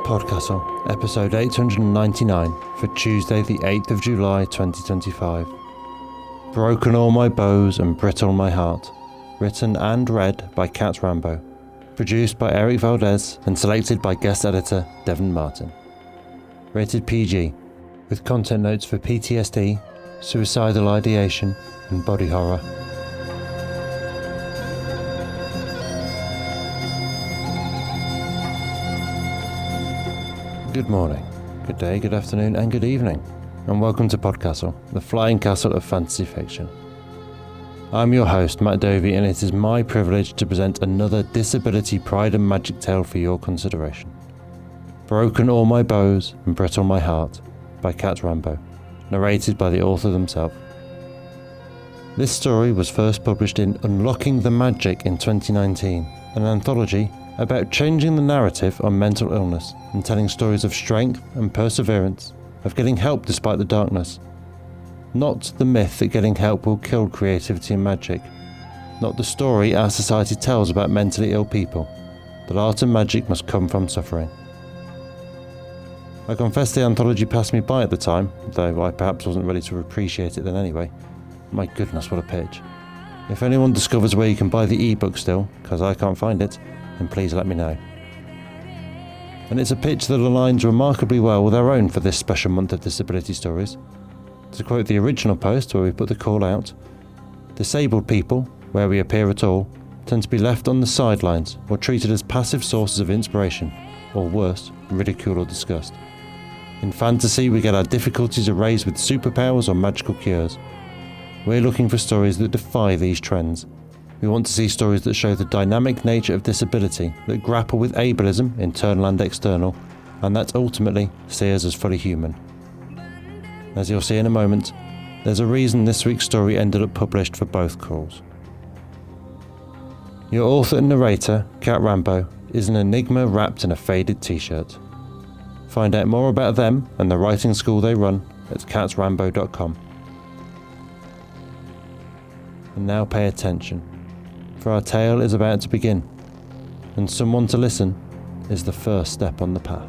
PodCastle, episode 899 for Tuesday the 8th of July 2025. Broken all my bows and brittle my heart. Written and read by Cat Rambo. Produced by Eric Valdes and selected by guest editor Devon Martin. Rated PG, with content notes for PTSD, suicidal ideation and body horror. Good morning, good day, good afternoon and good evening, and welcome to PodCastle, the flying castle of fantasy fiction. I'm your host, Matt Dovey, and it is my privilege to present another disability pride and magic tale for your consideration. Broken all my bows and brittle my heart by Cat Rambo, narrated by the author themselves. This story was first published in Unlocking the Magic in 2019, an anthology about changing the narrative on mental illness and telling stories of strength and perseverance, of getting help despite the darkness. Not the myth that getting help will kill creativity and magic. Not the story our society tells about mentally ill people, that art and magic must come from suffering. I confess the anthology passed me by at the time, though I perhaps wasn't ready to appreciate it then anyway. My goodness, what a pitch. If anyone discovers where you can buy the ebook still, because I can't find it, then please let me know. And it's a pitch that aligns remarkably well with our own for this special month of disability stories. To quote the original post where we put the call out, disabled people, where we appear at all, tend to be left on the sidelines or treated as passive sources of inspiration, or worse, ridicule or disgust. In fantasy, we get our difficulties erased with superpowers or magical cures. We're looking for stories that defy these trends. We want to see stories that show the dynamic nature of disability, that grapple with ableism, internal and external, and that ultimately see us as fully human. As you'll see in a moment, there's a reason this week's story ended up published for both calls. Your author and narrator, Cat Rambo, is an enigma wrapped in a faded t-shirt. Find out more about them and the writing school they run at catsrambo.com. And now pay attention, for our tale is about to begin, and someone to listen is the first step on the path.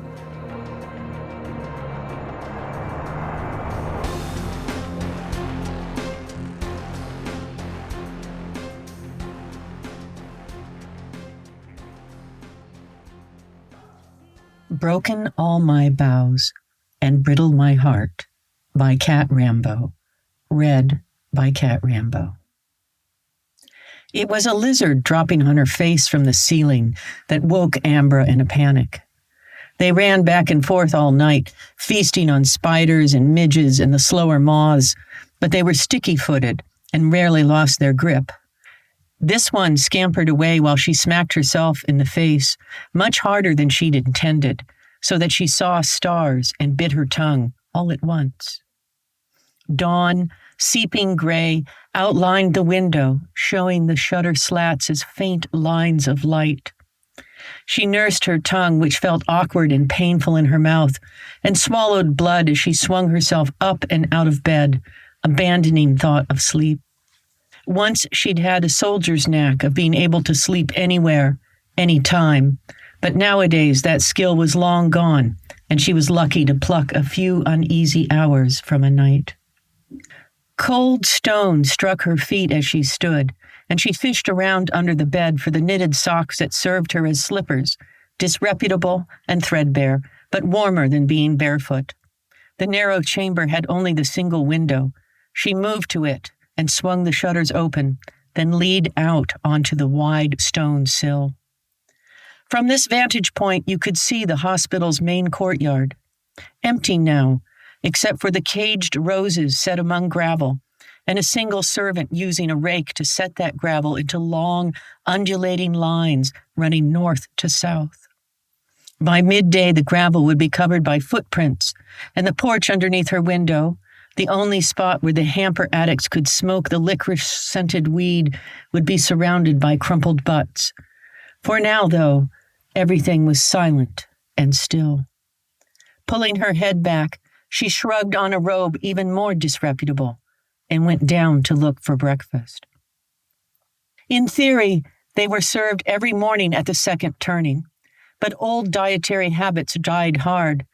Broken all my bows and brittle my heart by Cat Rambo, read by Cat Rambo. It was a lizard dropping on her face from the ceiling that woke Ambra in a panic. They ran back and forth all night, feasting on spiders and midges and the slower moths, but they were sticky-footed and rarely lost their grip. This one scampered away while she smacked herself in the face, much harder than she'd intended, so that she saw stars and bit her tongue all at once. Dawn, seeping gray, outlined the window, showing the shutter slats as faint lines of light. She nursed her tongue, which felt awkward and painful in her mouth, and swallowed blood as she swung herself up and out of bed, abandoning thought of sleep. Once she'd had a soldier's knack of being able to sleep anywhere, any time, but nowadays that skill was long gone, and she was lucky to pluck a few uneasy hours from a night. Cold stone struck her feet as she stood, and she fished around under the bed for the knitted socks that served her as slippers, disreputable and threadbare, but warmer than being barefoot. The narrow chamber had only the single window. She moved to it and swung the shutters open, then leaned out onto the wide stone sill. From this vantage point, you could see the hospital's main courtyard, empty now, except for the caged roses set among gravel, and a single servant using a rake to set that gravel into long, undulating lines running north to south. By midday, the gravel would be covered by footprints, and the porch underneath her window, the only spot where the hamper addicts could smoke the licorice-scented weed, would be surrounded by crumpled butts. For now, though, everything was silent and still. Pulling her head back, she shrugged on a robe even more disreputable and went down to look for breakfast. In theory, they were served every morning at the second turning, but old dietary habits died hard,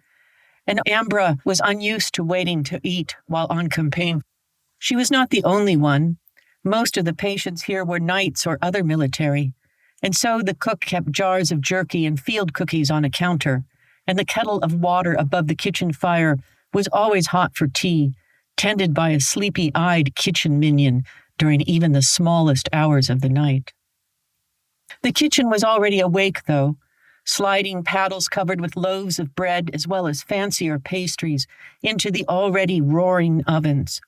and Ambra was unused to waiting to eat while on campaign. She was not the only one. Most of the patients here were knights or other military, and so the cook kept jars of jerky and field cookies on a counter, and the kettle of water above the kitchen fire was always hot for tea, tended by a sleepy-eyed kitchen minion during even the smallest hours of the night. The kitchen was already awake, though, sliding paddles covered with loaves of bread as well as fancier pastries into the already roaring ovens.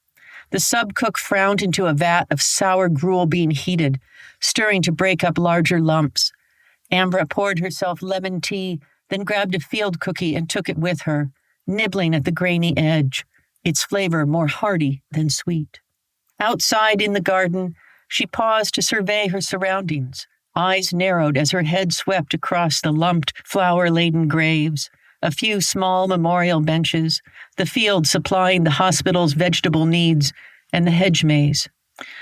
The sub-cook frowned into a vat of sour gruel being heated, stirring to break up larger lumps. Ambra poured herself lemon tea, then grabbed a field cookie and took it with her, nibbling at the grainy edge, its flavor more hearty than sweet. Outside in the garden, she paused to survey her surroundings, eyes narrowed as her head swept across the lumped, flower-laden graves, a few small memorial benches, the field supplying the hospital's vegetable needs, and the hedge maze.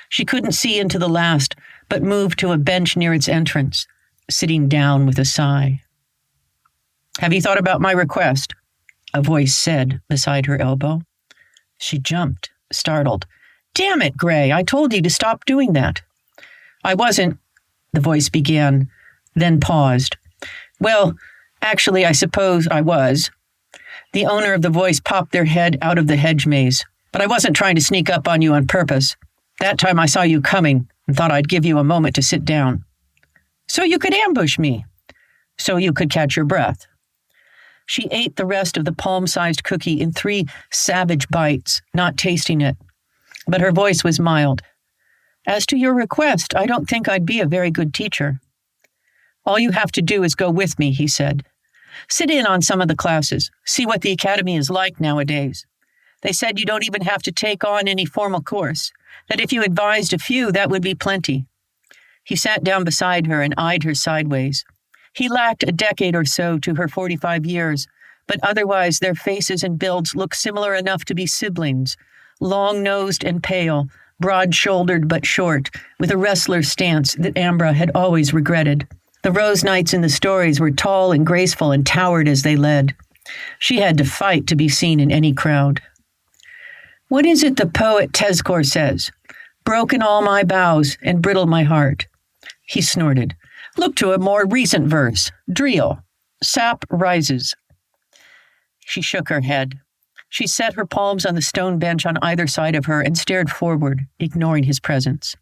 She couldn't see into the last, but moved to a bench near its entrance, sitting down with a sigh. "Have you thought about my request?" a voice said beside her elbow. She jumped, startled. "Damn it, Gray, I told you to stop doing that." "I wasn't," the voice began, then paused. "Well, actually, I suppose I was." The owner of the voice popped their head out of the hedge maze. "But I wasn't trying to sneak up on you on purpose. That time I saw you coming and thought I'd give you a moment to sit down." "So you could ambush me." "So you could catch your breath." She ate the rest of the palm-sized cookie in 3 savage bites, not tasting it. But her voice was mild. "As to your request, I don't think I'd be a very good teacher." "All you have to do is go with me," he said. "Sit in on some of the classes, see what the academy is like nowadays. They said you don't even have to take on any formal course, that if you advised a few, that would be plenty." He sat down beside her and eyed her sideways. He lacked a decade or so to her 45 years, but otherwise their faces and builds looked similar enough to be siblings, long-nosed and pale, broad-shouldered but short, with a wrestler's stance that Ambra had always regretted. The Rose Knights in the stories were tall and graceful and towered as they led. She had to fight to be seen in any crowd. "What is it the poet Tezcor says? Broken all my boughs and brittle my heart." He snorted. "Look to a more recent verse. Driel. Sap rises." She shook her head. She set her palms on the stone bench on either side of her and stared forward, ignoring his presence.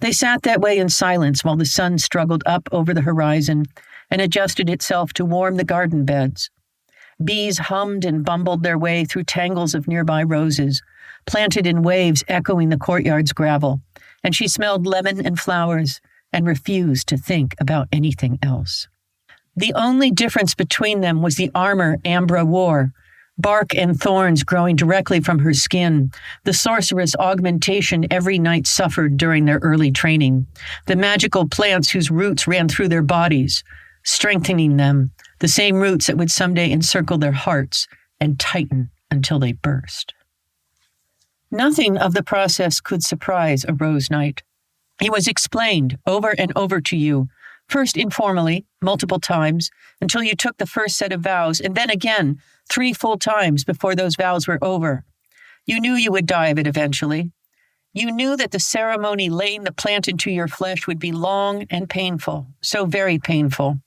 They sat that way in silence while the sun struggled up over the horizon and adjusted itself to warm the garden beds. Bees hummed and bumbled their way through tangles of nearby roses, planted in waves echoing the courtyard's gravel, and she smelled lemon and flowers and refused to think about anything else. The only difference between them was the armor Ambra wore, bark and thorns growing directly from her skin, the sorceress augmentation every knight suffered during their early training, the magical plants whose roots ran through their bodies, strengthening them, the same roots that would someday encircle their hearts and tighten until they burst. Nothing of the process could surprise a Rose Knight. It was explained over and over to you, first informally, multiple times, until you took the first set of vows, and then again, 3 full times before those vows were over. You knew you would die of it eventually. You knew that the ceremony laying the plant into your flesh would be long and painful, so very painful.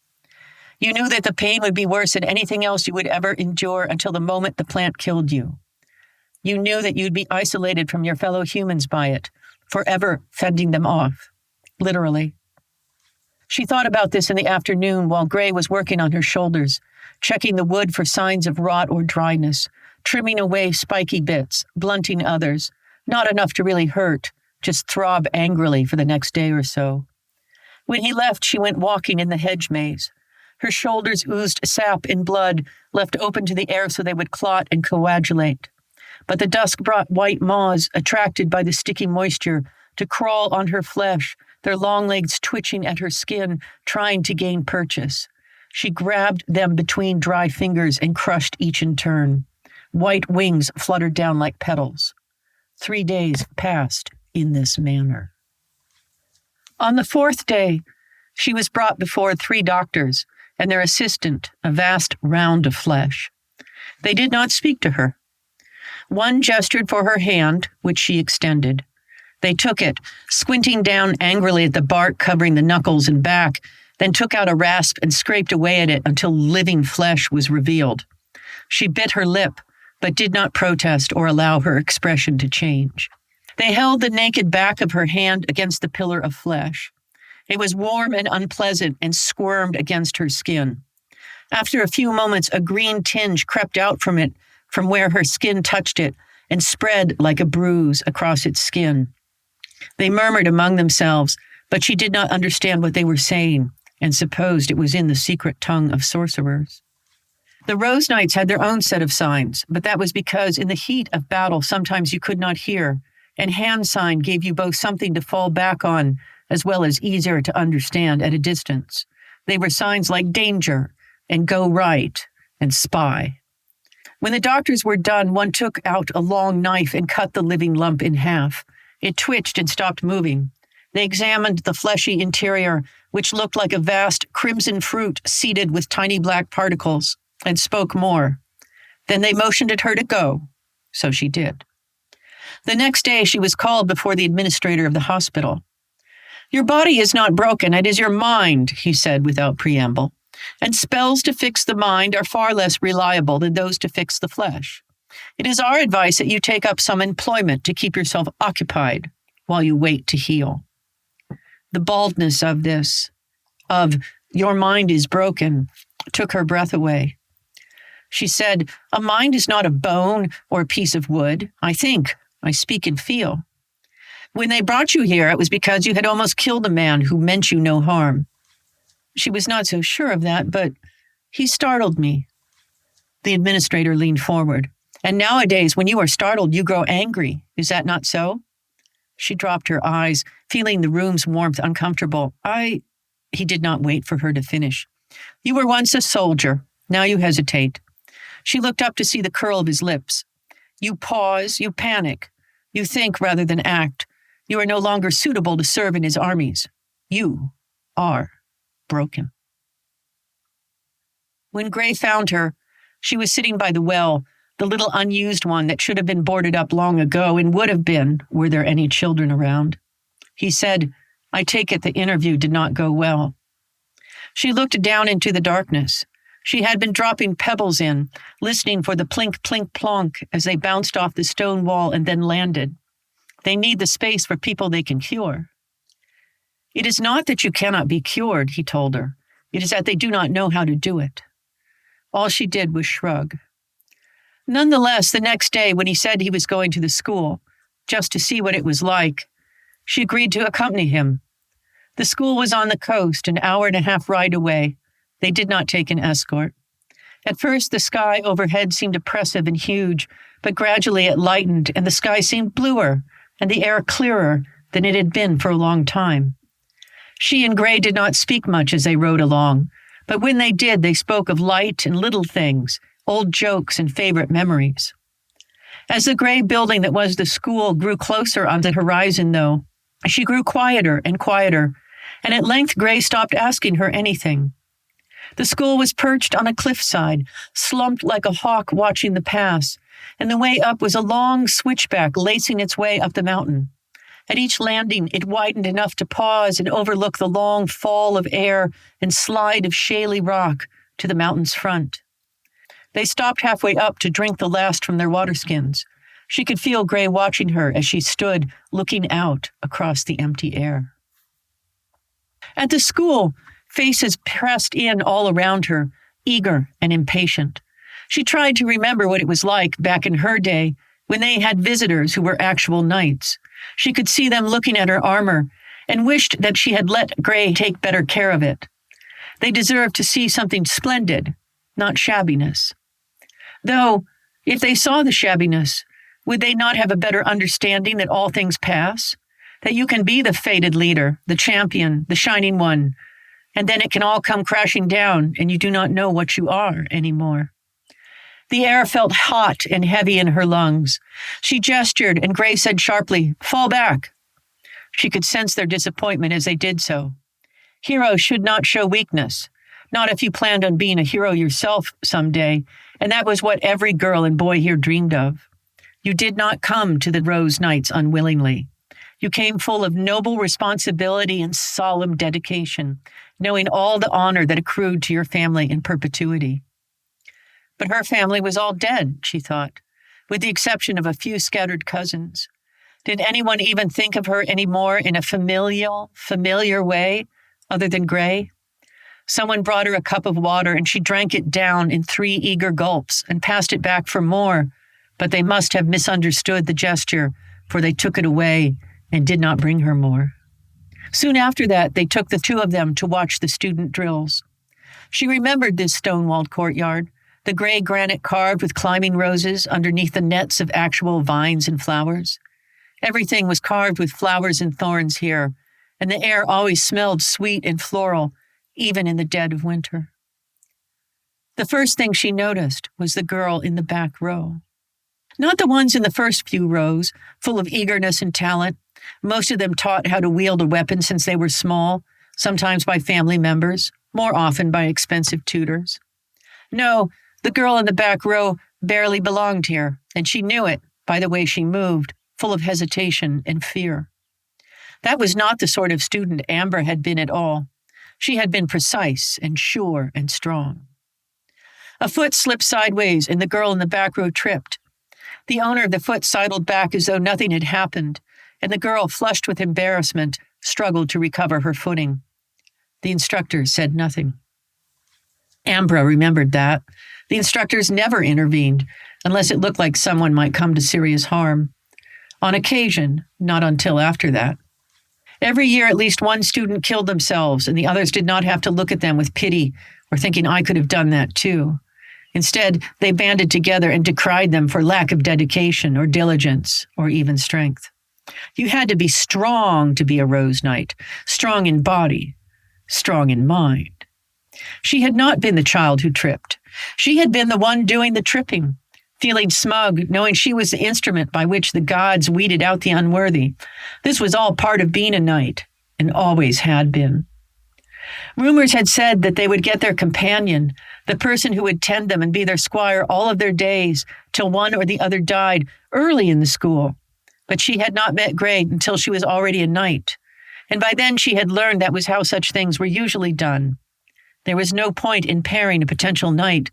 You knew that the pain would be worse than anything else you would ever endure until the moment the plant killed you. You knew that you'd be isolated from your fellow humans by it, forever fending them off, literally. She thought about this in the afternoon while Gray was working on her shoulders, checking the wood for signs of rot or dryness, trimming away spiky bits, blunting others, not enough to really hurt, just throb angrily for the next day or so. When he left, she went walking in the hedge maze. Her shoulders oozed sap and blood, left open to the air so they would clot and coagulate. But the dusk brought white moths, attracted by the sticky moisture, to crawl on her flesh, their long legs twitching at her skin, trying to gain purchase. She grabbed them between dry fingers and crushed each in turn. White wings fluttered down like petals. 3 days passed in this manner. On the 4th day, she was brought before 3 doctors, and their assistant, a vast round of flesh. They did not speak to her. One gestured for her hand, which she extended. They took it, squinting down angrily at the bark covering the knuckles and back, then took out a rasp and scraped away at it until living flesh was revealed. She bit her lip, but did not protest or allow her expression to change. They held the naked back of her hand against the pillar of flesh. It was warm and unpleasant and squirmed against her skin. After a few moments, a green tinge crept out from it, from where her skin touched it, and spread like a bruise across its skin. They murmured among themselves, but she did not understand what they were saying and supposed it was in the secret tongue of sorcerers. The Rose Knights had their own set of signs, but that was because in the heat of battle sometimes you could not hear, and hand sign gave you both something to fall back on as well as easier to understand at a distance. They were signs like danger and go right and spy. When the doctors were done, one took out a long knife and cut the living lump in half. It twitched and stopped moving. They examined the fleshy interior, which looked like a vast crimson fruit seeded with tiny black particles, and spoke more. Then they motioned at her to go, so she did. The next day, she was called before the administrator of the hospital. "Your body is not broken, it is your mind," he said without preamble. "And spells to fix the mind are far less reliable than those to fix the flesh. It is our advice that you take up some employment to keep yourself occupied while you wait to heal." The baldness of this, of "your mind is broken," took her breath away. She said, "A mind is not a bone or a piece of wood. I think, I speak and feel. When they brought you here, it was because you had almost killed a man who meant you no harm." She was not so sure of that, but he startled me. The administrator leaned forward. "And nowadays, when you are startled, you grow angry. Is that not so?" She dropped her eyes, feeling the room's warmth uncomfortable. He did not wait for her to finish. "You were once a soldier. Now you hesitate." She looked up to see the curl of his lips. "You pause, you panic. You think rather than act. You are no longer suitable to serve in his armies. You are broken." When Gray found her, she was sitting by the well, the little unused one that should have been boarded up long ago and would have been, were there any children around. He said, "I take it the interview did not go well." She looked down into the darkness. She had been dropping pebbles in, listening for the plink, plink, plonk as they bounced off the stone wall and then landed. They need the space for people they can cure. "It is not that you cannot be cured," he told her. "It is that they do not know how to do it." All she did was shrug. Nonetheless, the next day when he said he was going to the school, just to see what it was like, she agreed to accompany him. The school was on the coast, an hour-and-a-half ride away. They did not take an escort. At first, the sky overhead seemed oppressive and huge, but gradually it lightened, and the sky seemed bluer, and the air clearer than it had been for a long time. She and Gray did not speak much as they rode along, but when they did, they spoke of light and little things, old jokes and favorite memories. As the gray building that was the school grew closer on the horizon, though, she grew quieter and quieter, and at length Gray stopped asking her anything. The school was perched on a cliffside, slumped like a hawk watching the pass, and the way up was a long switchback lacing its way up the mountain. At each landing, it widened enough to pause and overlook the long fall of air and slide of shaly rock to the mountain's front. They stopped halfway up to drink the last from their water skins. She could feel Gray watching her as she stood looking out across the empty air. At the school, faces pressed in all around her, eager and impatient. She tried to remember what it was like back in her day when they had visitors who were actual knights. She could see them looking at her armor and wished that she had let Gray take better care of it. They deserved to see something splendid, not shabbiness. Though, if they saw the shabbiness, would they not have a better understanding that all things pass? That you can be the fated leader, the champion, the shining one, and then it can all come crashing down and you do not know what you are anymore. The air felt hot and heavy in her lungs. She gestured and Gray said sharply, "Fall back." She could sense their disappointment as they did so. Heroes should not show weakness, Not if you planned on being a hero yourself someday, and that was what every girl and boy here dreamed of. You did not come to the Rose Nights unwillingly. You came full of noble responsibility and solemn dedication, knowing all the honor that accrued to your family in perpetuity. But her family was all dead, she thought, with the exception of a few scattered cousins. Did anyone even think of her any more in a familiar way other than Gray? Someone brought her a cup of water and she drank it down in 3 eager gulps and passed it back for more, but they must have misunderstood the gesture, for they took it away and did not bring her more. Soon after that, they took the 2 of them to watch the student drills. She remembered this stone-walled courtyard, the gray granite carved with climbing roses underneath the nets of actual vines and flowers. Everything was carved with flowers and thorns here, and the air always smelled sweet and floral, even in the dead of winter. The first thing she noticed was the girl in the back row. Not the ones in the first few rows, full of eagerness and talent, most of them taught how to wield a weapon since they were small, sometimes by family members, more often by expensive tutors. No, the girl in the back row barely belonged here, and she knew it by the way she moved, full of hesitation and fear. That was not the sort of student Amber had been at all. She had been precise and sure and strong. A foot slipped sideways, and the girl in the back row tripped. The owner of the foot sidled back as though nothing had happened, and the girl, flushed with embarrassment, struggled to recover her footing. The instructor said nothing. Ambra remembered that. The instructors never intervened, unless it looked like someone might come to serious harm. On occasion, not until after that. Every year, at least one student killed themselves, and the others did not have to look at them with pity or thinking I could have done that too. Instead, they banded together and decried them for lack of dedication or diligence or even strength. You had to be strong to be a Rose Knight, strong in body, strong in mind. She had not been the child who tripped. She had been the one doing the tripping, feeling smug, knowing she was the instrument by which the gods weeded out the unworthy. This was all part of being a knight, and always had been. Rumors had said that they would get their companion, the person who would tend them and be their squire all of their days, till one or the other died early in the school. But she had not met Gray until she was already a knight, and by then she had learned that was how such things were usually done. There was no point in pairing a potential knight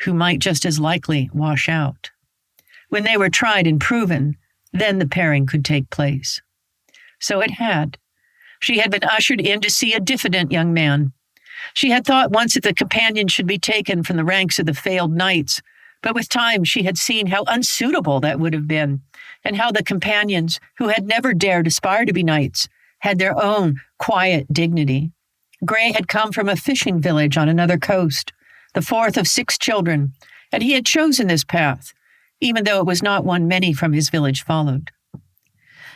who might just as likely wash out. When they were tried and proven, then the pairing could take place. So it had. She had been ushered in to see a diffident young man. She had thought once that the companion should be taken from the ranks of the failed knights, but with time she had seen how unsuitable that would have been, and how the companions, who had never dared aspire to be knights, had their own quiet dignity. Gray had come from a fishing village on another coast, the 4th of 6 children, and he had chosen this path, even though it was not one many from his village followed.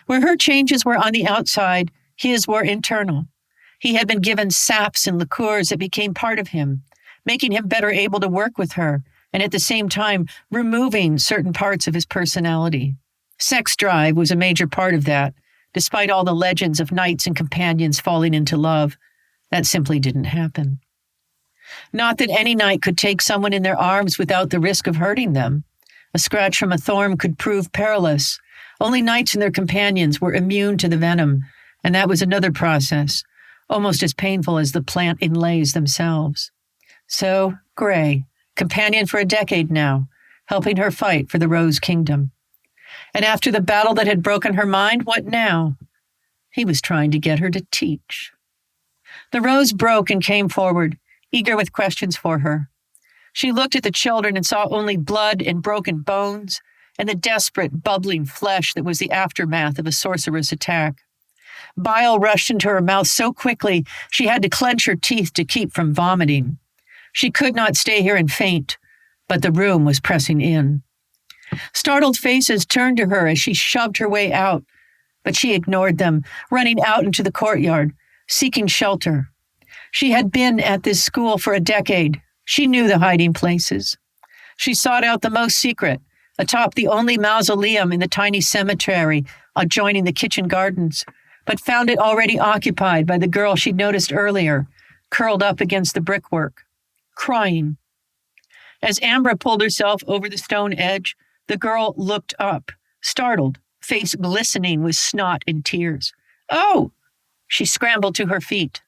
Where her changes were on the outside, his were internal. He had been given saps and liqueurs that became part of him, making him better able to work with her, and at the same time removing certain parts of his personality. Sex drive was a major part of that, despite all the legends of knights and companions falling into love. That simply didn't happen. Not that any knight could take someone in their arms without the risk of hurting them. A scratch from a thorn could prove perilous. Only knights and their companions were immune to the venom, and that was another process, almost as painful as the plant inlays themselves. So, Gray, companion for a decade now, helping her fight for the Rose Kingdom. And after the battle that had broken her mind, what now? He was trying to get her to teach. The Rose broke and came forward, eager with questions for her. She looked at the children and saw only blood and broken bones, and the desperate, bubbling flesh that was the aftermath of a sorceress attack. Bile rushed into her mouth so quickly she had to clench her teeth to keep from vomiting. She could not stay here and faint, but the room was pressing in. Startled faces turned to her as she shoved her way out, but she ignored them, running out into the courtyard, seeking shelter. She had been at this school for a decade. She knew the hiding places. She sought out the most secret, atop the only mausoleum in the tiny cemetery adjoining the kitchen gardens, but found it already occupied by the girl she'd noticed earlier, curled up against the brickwork, crying. As Ambra pulled herself over the stone edge, the girl looked up, startled, face glistening with snot and tears. "Oh!" She scrambled to her feet.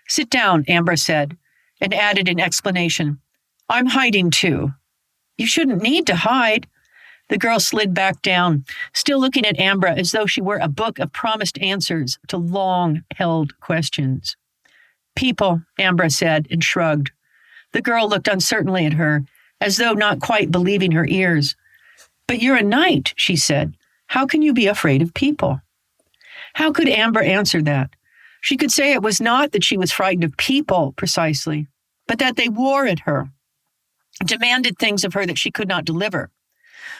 "Sit down," Ambra said, and added in explanation, "I'm hiding too." "You shouldn't need to hide." The girl slid back down, still looking at Ambra as though she were a book of promised answers to long-held questions. "People," Ambra said and shrugged. The girl looked uncertainly at her, as though not quite believing her ears. "But you're a knight," she said. "How can you be afraid of people?" How could Ambra answer that? She could say it was not that she was frightened of people precisely, but that they wore at her, demanded things of her that she could not deliver,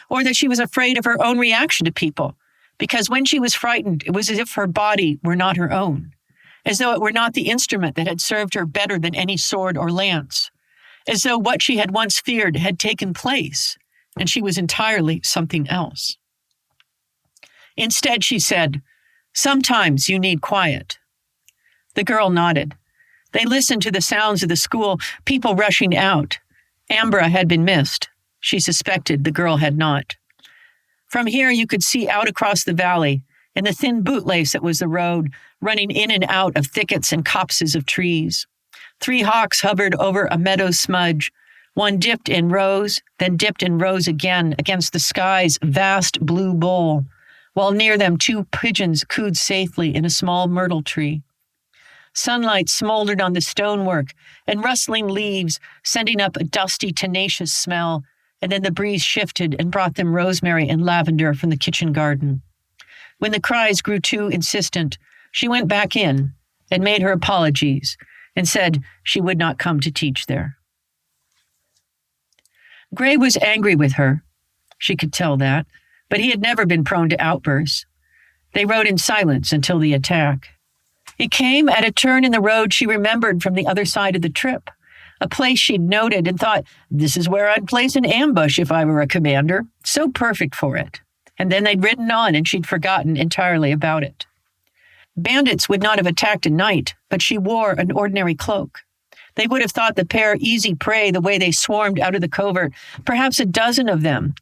or that she was afraid of her own reaction to people, because when she was frightened, it was as if her body were not her own, as though it were not the instrument that had served her better than any sword or lance, as though what she had once feared had taken place, and she was entirely something else. Instead, she said, "Sometimes you need quiet." The girl nodded. They listened to the sounds of the school, people rushing out. Ambra had been missed. She suspected the girl had not. From here, you could see out across the valley, and the thin bootlace that was the road, running in and out of thickets and copses of trees. 3 hawks hovered over a meadow smudge. One dipped and rose, then dipped and rose again against the sky's vast blue bowl, while near them 2 pigeons cooed safely in a small myrtle tree. Sunlight smoldered on the stonework and rustling leaves, sending up a dusty, tenacious smell, and then the breeze shifted and brought them rosemary and lavender from the kitchen garden. When the cries grew too insistent, she went back in and made her apologies and said she would not come to teach there. Gray was angry with her. She could tell that, but he had never been prone to outbursts. They rode in silence until the attack. It came at a turn in the road she remembered from the other side of the trip, a place she'd noted and thought, this is where I'd place an ambush if I were a commander, so perfect for it. And then they'd ridden on and she'd forgotten entirely about it. Bandits would not have attacked a knight, but she wore an ordinary cloak. They would have thought the pair easy prey the way they swarmed out of the covert, perhaps a dozen of them,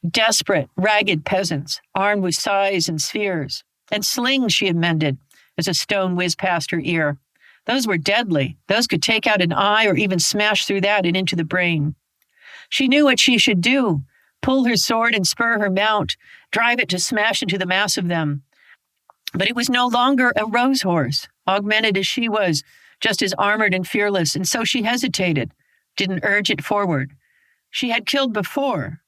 desperate, ragged peasants, armed with scythes and spears, and slings she had mended as a stone whizzed past her ear. Those were deadly. Those could take out an eye or even smash through that and into the brain. She knew what she should do, pull her sword and spur her mount, drive it to smash into the mass of them. But it was no longer a rose horse, augmented as she was, just as armored and fearless, and so she hesitated, didn't urge it forward. She had killed before.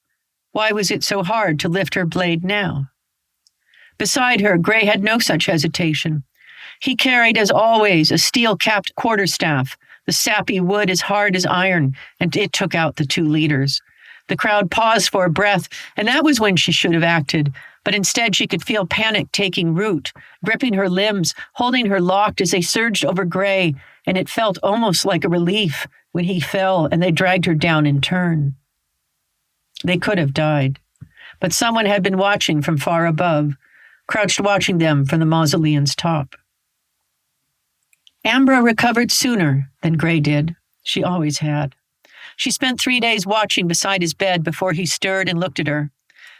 Why was it so hard to lift her blade now? Beside her, Gray had no such hesitation. He carried, as always, a steel-capped quarterstaff, the sappy wood as hard as iron, and it took out the 2 leaders. The crowd paused for a breath, and that was when she should have acted, but instead she could feel panic taking root, gripping her limbs, holding her locked as they surged over Gray, and it felt almost like a relief when he fell and they dragged her down in turn. They could have died, but someone had been watching from far above, crouched watching them from the mausoleum's top. Ambra recovered sooner than Gray did. She always had. She spent 3 days watching beside his bed before he stirred and looked at her.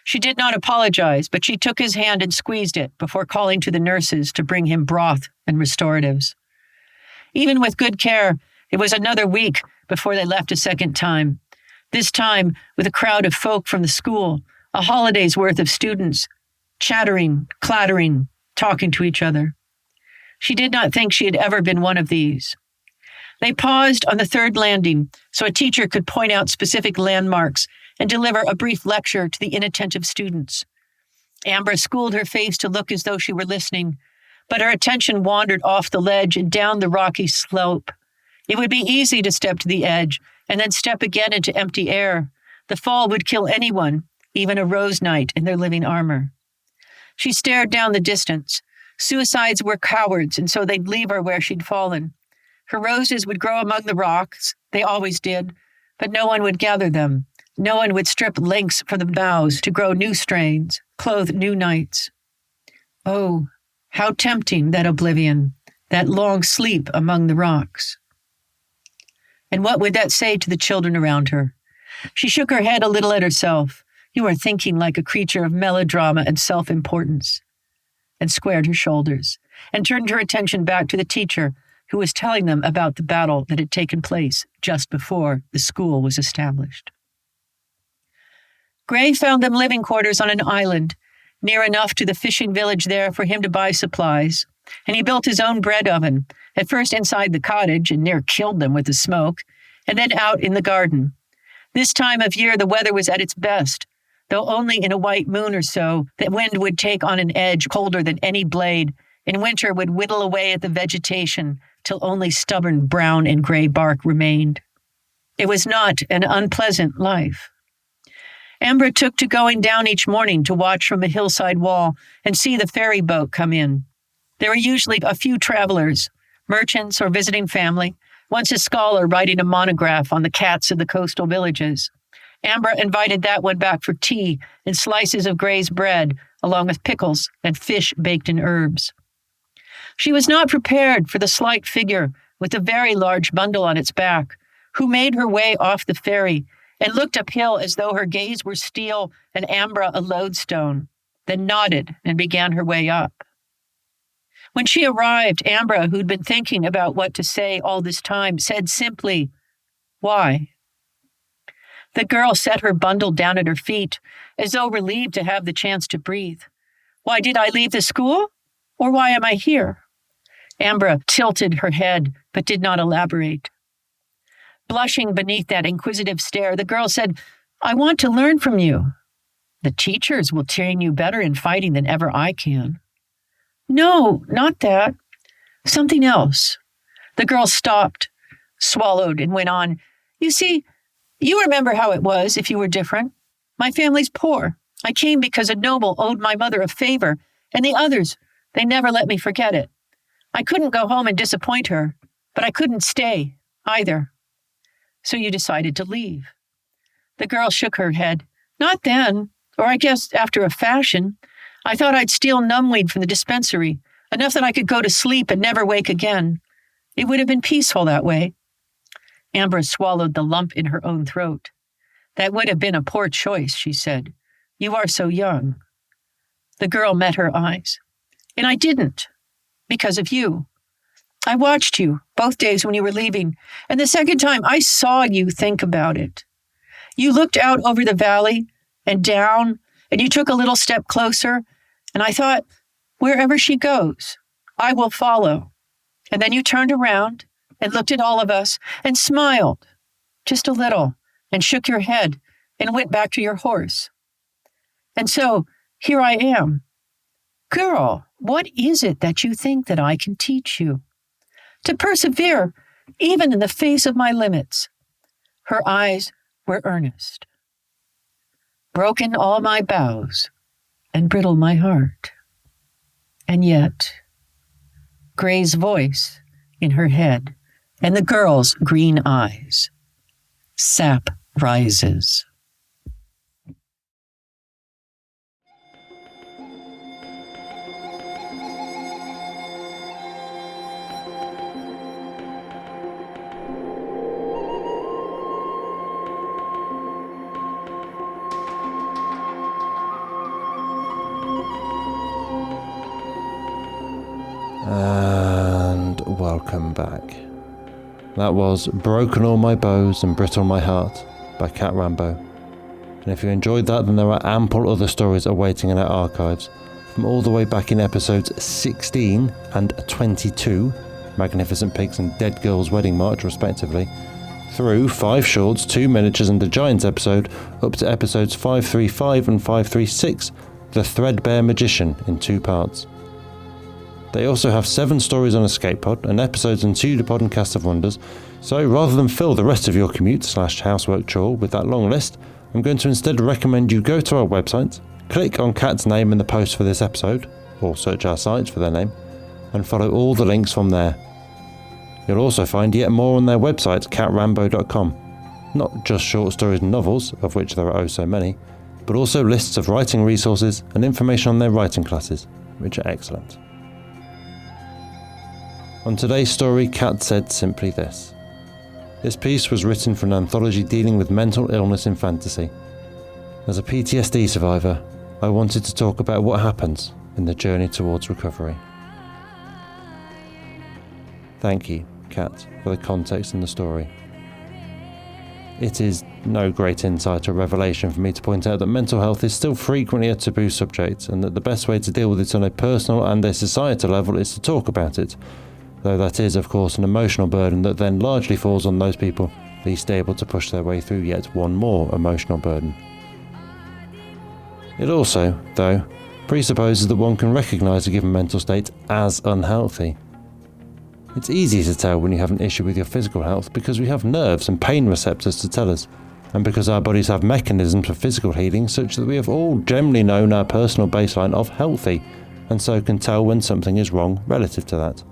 She did not apologize, but she took his hand and squeezed it before calling to the nurses to bring him broth and restoratives. Even with good care, it was another week before they left a second time. This time with a crowd of folk from the school, a holiday's worth of students, chattering, clattering, talking to each other. She did not think she had ever been one of these. They paused on the 3rd landing so a teacher could point out specific landmarks and deliver a brief lecture to the inattentive students. Ambra schooled her face to look as though she were listening, but her attention wandered off the ledge and down the rocky slope. It would be easy to step to the edge and then step again into empty air. The fall would kill anyone, even a rose knight in their living armor. She stared down the distance. Suicides were cowards, and so they'd leave her where she'd fallen. Her roses would grow among the rocks, they always did, but no one would gather them. No one would strip lengths from the boughs to grow new strains, clothe new knights. Oh, how tempting that oblivion, that long sleep among the rocks. And what would that say to the children around her? She shook her head a little at herself. You are thinking like a creature of melodrama and self-importance. And squared her shoulders and turned her attention back to the teacher who was telling them about the battle that had taken place just before the school was established. Gray found them living quarters on an island, near enough to the fishing village there for him to buy supplies, and he built his own bread oven, at first inside the cottage and near killed them with the smoke, and then out in the garden. This time of year the weather was at its best, though only in a white moon or so, the wind would take on an edge colder than any blade, and winter would whittle away at the vegetation till only stubborn brown and gray bark remained. It was not an unpleasant life. Ambra took to going down each morning to watch from a hillside wall and see the ferry boat come in. There were usually a few travelers, merchants or visiting family, once a scholar writing a monograph on the cats of the coastal villages. Ambra invited that one back for tea and slices of Gray's bread, along with pickles and fish baked in herbs. She was not prepared for the slight figure with a very large bundle on its back, who made her way off the ferry and looked uphill as though her gaze were steel and Ambra a lodestone, then nodded and began her way up. When she arrived, Ambra, who'd been thinking about what to say all this time, said simply, "Why?" The girl set her bundle down at her feet, as though relieved to have the chance to breathe. "Why did I leave the school? Or why am I here?" Ambra tilted her head, but did not elaborate. Blushing beneath that inquisitive stare, the girl said, "I want to learn from you. The teachers will train you better in fighting than ever I can." "No, not that. Something else." The girl stopped, swallowed, and went on. "You see, you remember how it was if you were different. My family's poor. I came because a noble owed my mother a favor, and the others, they never let me forget it. I couldn't go home and disappoint her, but I couldn't stay either. So you decided to leave." The girl shook her head. "Not then, or I guess after a fashion. I thought I'd steal numbweed from the dispensary, enough that I could go to sleep and never wake again. It would have been peaceful that way." Ambra swallowed the lump in her own throat. "That would have been a poor choice," she said. "You are so young." The girl met her eyes. "And I didn't, because of you. I watched you both days when you were leaving, and the second time I saw you think about it. You looked out over the valley and down, and you took a little step closer, and I thought, wherever she goes, I will follow. And then you turned around and looked at all of us and smiled, just a little, and shook your head and went back to your horse. And so here I am. Girl, what is it that you think that I can teach you? To persevere, even in the face of my limits." Her eyes were earnest. "Broken all my boughs and brittle my heart. And yet," Gray's voice in her head and the girl's green eyes, "sap rises." And welcome back. That was Broken All My Bows and Brittle My Heart by Cat Rambo. And if you enjoyed that, then there are ample other stories awaiting in our archives, from all the way back in episodes 16 and 22, Magnificent Pigs and Dead Girl's Wedding March respectively, through 5 shorts, 2 miniatures and a giant episode, up to episodes 535 and 536, The Threadbare Magician, in 2 parts. They also have 7 stories on Escape Pod and episodes on Pseudopod and Cast of Wonders, so rather than fill the rest of your commute/housework chore with that long list, I'm going to instead recommend you go to our website, click on Kat's name in the post for this episode, or search our sites for their name, and follow all the links from there. You'll also find yet more on their website, catrambo.com. Not just short stories and novels, of which there are oh so many, but also lists of writing resources and information on their writing classes, which are excellent. On today's story, Kat said simply this: This piece was written for an anthology dealing with mental illness in fantasy. As a PTSD survivor, I wanted to talk about what happens in the journey towards recovery. Thank you, Kat, for the context and the story. It is no great insight or revelation for me to point out that mental health is still frequently a taboo subject, and that the best way to deal with it on a personal and a societal level is to talk about it, though that is, of course, an emotional burden that then largely falls on those people least able to push their way through yet one more emotional burden. It also, though, presupposes that one can recognise a given mental state as unhealthy. It's easy to tell when you have an issue with your physical health because we have nerves and pain receptors to tell us, and because our bodies have mechanisms for physical healing such that we have all generally known our personal baseline of healthy, and so can tell when something is wrong relative to that.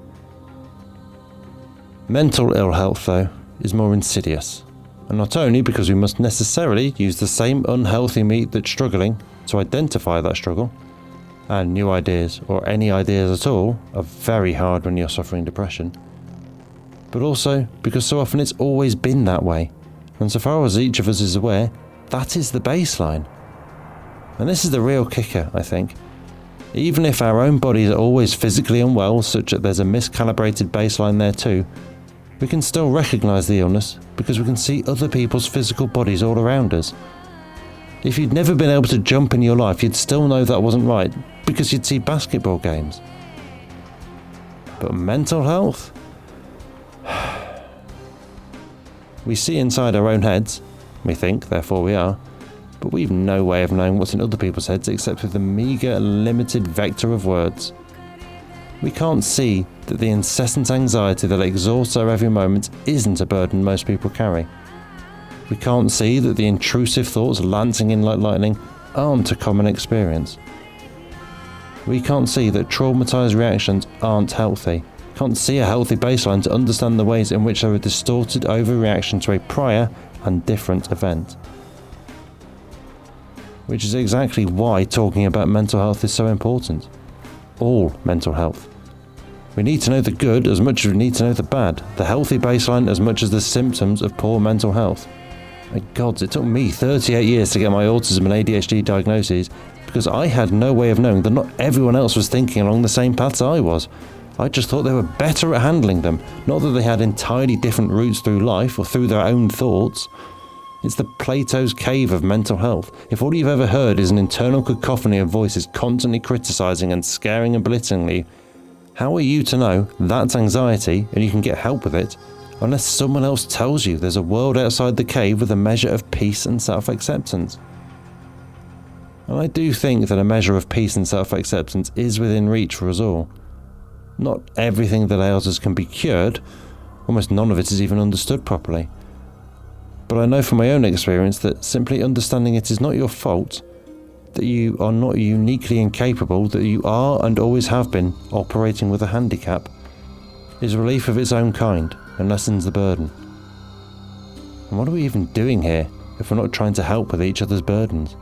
Mental ill health, though, is more insidious, and not only because we must necessarily use the same unhealthy meat that's struggling to identify that struggle, and new ideas, or any ideas at all, are very hard when you're suffering depression, but also because so often it's always been that way, and so far as each of us is aware, that is the baseline. And this is the real kicker, I think. Even if our own bodies are always physically unwell, such that there's a miscalibrated baseline there too, we can still recognise the illness because we can see other people's physical bodies all around us. If you'd never been able to jump in your life, you'd still know that wasn't right because you'd see basketball games. But mental health? We see inside our own heads, we think, therefore we are, but we've no way of knowing what's in other people's heads except with the meagre, limited vector of words. We can't see that the incessant anxiety that exhausts our every moment isn't a burden most people carry. We can't see that the intrusive thoughts lancing in like lightning aren't a common experience. We can't see that traumatised reactions aren't healthy. Can't see a healthy baseline to understand the ways in which they're a distorted overreaction to a prior and different event. Which is exactly why talking about mental health is so important. All mental health. We need to know the good as much as we need to know the bad, the healthy baseline as much as the symptoms of poor mental health. My God, it took me 38 years to get my autism and ADHD diagnoses because I had no way of knowing that not everyone else was thinking along the same paths I was. I just thought they were better at handling them, not that they had entirely different routes through life or through their own thoughts. It's the Plato's cave of mental health. If all you've ever heard is an internal cacophony of voices constantly criticising and scaring and belittling you, how are you to know that's anxiety and you can get help with it unless someone else tells you there's a world outside the cave with a measure of peace and self-acceptance? And I do think that a measure of peace and self-acceptance is within reach for us all. Not everything that ails us can be cured, almost none of it is even understood properly. But I know from my own experience that simply understanding it is not your fault, that you are not uniquely incapable, that you are and always have been operating with a handicap, is relief of its own kind and lessens the burden. And what are we even doing here if we're not trying to help with each other's burdens?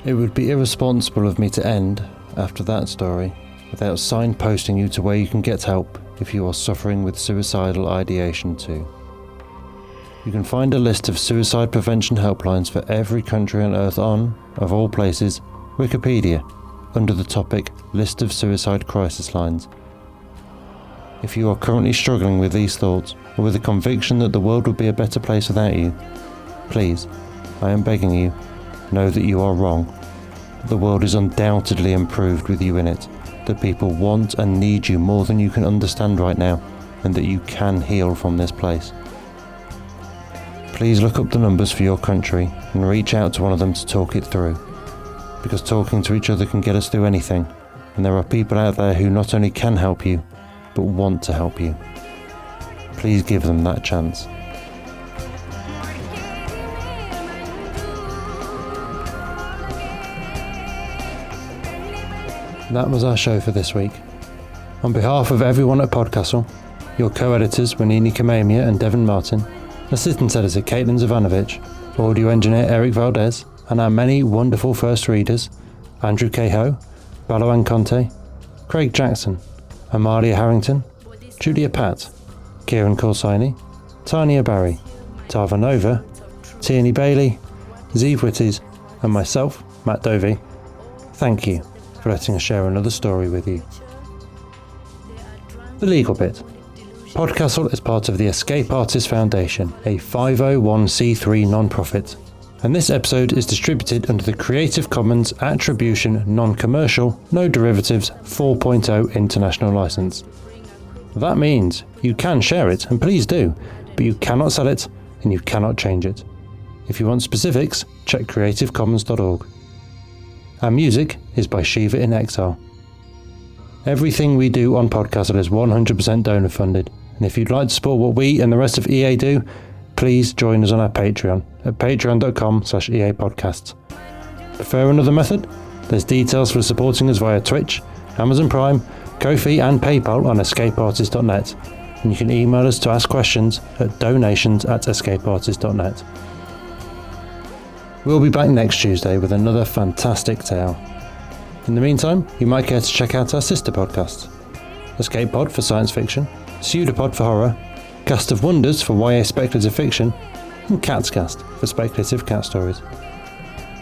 It would be irresponsible of me to end, after that story, without signposting you to where you can get help if you are suffering with suicidal ideation too. You can find a list of suicide prevention helplines for every country on Earth on, of all places, Wikipedia, under the topic List of Suicide Crisis Lines. If you are currently struggling with these thoughts, or with the conviction that the world would be a better place without you, please, I am begging you, know that you are wrong. The world is undoubtedly improved with you in it, that people want and need you more than you can understand right now, and that you can heal from this place. Please look up the numbers for your country and reach out to one of them to talk it through, because talking to each other can get us through anything, and there are people out there who not only can help you, but want to help you. Please give them that chance. That was our show for this week. On behalf of everyone at PodCastle, your co-editors Wanini Kamamia and Devon Martin, assistant editor Caitlin Zavanovich, audio engineer Eric Valdes, and our many wonderful first readers, Andrew Cahoe, Balawan Conte, Craig Jackson, Amalia Harrington, Julia Patt, Kieran Corsini, Tanya Barry, Tava Nova, Tierney Bailey, Zeev Witties, and myself, Matt Dovey. Thank you for letting us share another story with you. The legal bit. PodCastle is part of the Escape Artists Foundation, a 501c3 non-profit, and this episode is distributed under the Creative Commons Attribution Non-Commercial No Derivatives 4.0 International License. That means you can share it, and please do, but you cannot sell it and you cannot change it. If you want specifics, check creativecommons.org. Our music is by Shiva in Exile. Everything we do on PodCastle is 100% donor funded, and if you'd like to support what we and the rest of EA do, please join us on our Patreon at patreon.com/EAPodcasts. Prefer another method? There's details for supporting us via Twitch, Amazon Prime, Ko-fi and PayPal on escapeartist.net, and you can email us to ask questions at donations@escapeartist.net. We'll be back next Tuesday with another fantastic tale. In the meantime, you might care to check out our sister podcasts: Escape Pod for science fiction, Pseudopod for horror, Cast of Wonders for YA speculative fiction, and Catscast for speculative cat stories.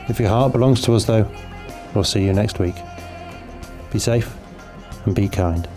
If your heart belongs to us though, we'll see you next week. Be safe and be kind.